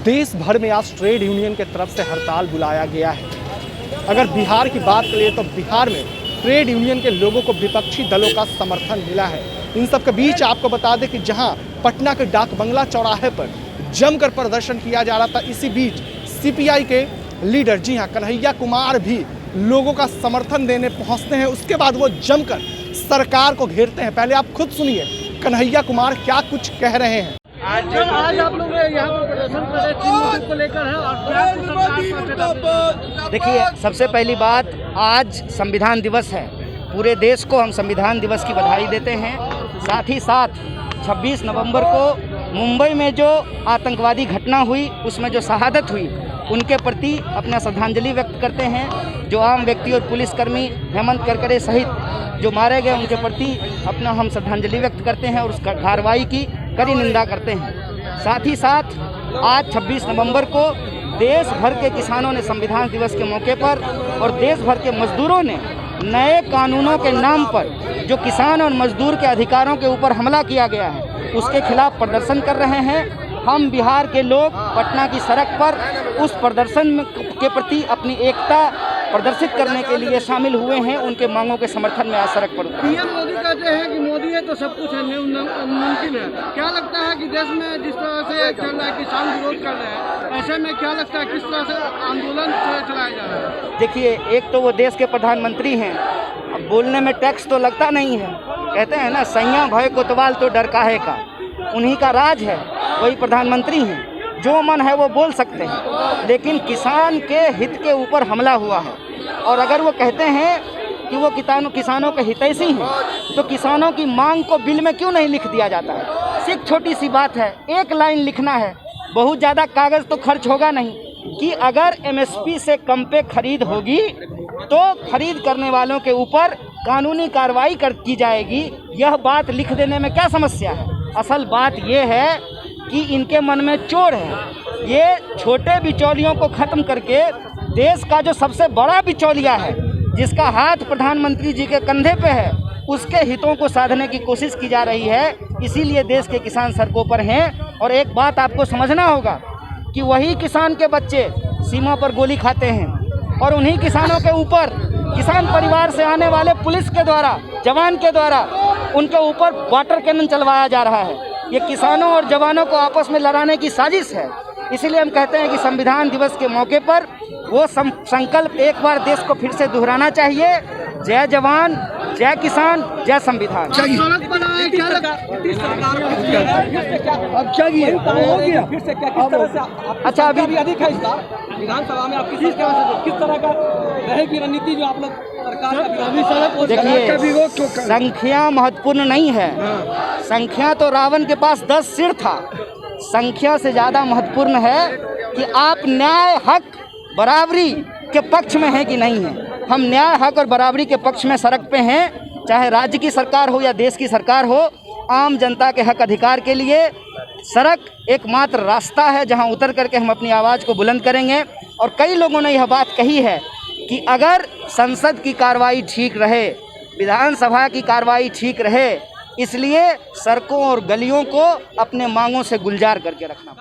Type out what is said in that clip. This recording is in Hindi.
देश भर में आज ट्रेड यूनियन की तरफ से हड़ताल बुलाया गया है। अगर बिहार की बात करें तो बिहार में ट्रेड यूनियन के लोगों को विपक्षी दलों का समर्थन मिला है। इन सब के बीच आपको बता दें कि जहां पटना के डाक बंगला चौराहे पर जमकर प्रदर्शन किया जा रहा था, इसी बीच सीपीआई के लीडर जी हां कन्हैया कुमार भी लोगों का समर्थन देने पहुंचते हैं। उसके बाद वो जमकर सरकार को घेरते हैं। पहले आप खुद सुनिए कन्हैया कुमार क्या कुछ कह रहे हैं। आज आप लोग यहाँ पर प्रदर्शन कर रहे हैं, किन मुद्दों को लेकर है और क्या? देखिए, सबसे पहली बात, आज संविधान दिवस है। पूरे देश को हम संविधान दिवस की बधाई देते हैं। साथ ही साथ 26 नवंबर को मुंबई में जो आतंकवादी घटना हुई, उसमें जो शहादत हुई, उनके प्रति अपना श्रद्धांजलि व्यक्त करते हैं। जो आम व्यक्ति और पुलिसकर्मी हेमंत करकरे सहित जो मारे गए, उनके प्रति अपना हम श्रद्धांजलि व्यक्त करते हैं और उस कार्रवाई की कड़ी निंदा करते हैं। साथ ही साथ आज 26 नवंबर को देश भर के किसानों ने संविधान दिवस के मौके पर और देश भर के मजदूरों ने नए कानूनों के नाम पर जो किसान और मजदूर के अधिकारों के ऊपर हमला किया गया है, उसके खिलाफ प्रदर्शन कर रहे हैं। हम बिहार के लोग पटना की सड़क पर उस प्रदर्शन के प्रति अपनी एकता प्रदर्शित करने के लिए शामिल हुए हैं। उनके मांगों के समर्थन में आज सड़क पर पीएम मोदी कहते हैं कि मोदी है तो सब कुछ है, मुमकिन है। क्या लगता है कि देश में जिस तरह से चल रहा है, किसान विरोध कर रहे हैं, ऐसे में क्या लगता है किस तरह से आंदोलन चलाया जा रहा है? देखिए, एक तो वो देश के प्रधानमंत्री हैं, अब बोलने में टैक्स तो लगता नहीं है। कहते हैं ना, सैया भय कोतवाल तो डर काहे का। उन्हीं का राज है, वही प्रधानमंत्री हैं, जो मन है वो बोल सकते हैं। लेकिन किसान के हित के ऊपर हमला हुआ है और अगर वो कहते हैं कि वो किसानों के हितैषी हैं, तो किसानों की मांग को बिल में क्यों नहीं लिख दिया जाता है? सिर्फ छोटी सी बात है, एक लाइन लिखना है, बहुत ज़्यादा कागज़ तो खर्च होगा नहीं कि अगर एमएसपी से कम पे खरीद होगी तो खरीद करने वालों के ऊपर कानूनी कार्रवाई की जाएगी। यह बात लिख देने में क्या समस्या है? असल बात यह है कि इनके मन में चोर है। ये छोटे बिचौलियों को ख़त्म करके देश का जो सबसे बड़ा बिचौलिया है, जिसका हाथ प्रधानमंत्री जी के कंधे पे है, उसके हितों को साधने की कोशिश की जा रही है। इसीलिए देश के किसान सड़कों पर हैं। और एक बात आपको समझना होगा कि वही किसान के बच्चे सीमा पर गोली खाते हैं और उन्हीं किसानों के ऊपर, किसान परिवार से आने वाले पुलिस के द्वारा, जवान के द्वारा उनके ऊपर वाटर कैनन चलवाया जा रहा है। ये किसानों और जवानों को आपस में लड़ाने की साजिश है। इसीलिए हम कहते हैं कि संविधान दिवस के मौके पर वो संकल्प एक बार देश को फिर से दोहराना चाहिए। जय जवान, जय किसान, जय संविधान। अच्छा, अभी अधिक है विधानसभा में आपकी किस तरह का रहेगी रणनीति जो आप लोग सरकार? देखिए, संख्या महत्वपूर्ण नहीं है। संख्या तो रावण के पास 10 सिर था। संख्या से ज़्यादा महत्वपूर्ण है कि आप न्याय, हक, बराबरी के पक्ष में हैं कि नहीं हैं। हम न्याय, हक और बराबरी के पक्ष में सड़क पे हैं। चाहे राज्य की सरकार हो या देश की सरकार हो, आम जनता के हक अधिकार के लिए सड़क एकमात्र रास्ता है जहां उतर करके हम अपनी आवाज़ को बुलंद करेंगे। और कई लोगों ने यह बात कही है कि अगर संसद की कार्रवाई ठीक रहे, विधानसभा की कार्रवाई ठीक रहे, इसलिए सड़कों और गलियों को अपने मांगों से गुलजार करके रखना।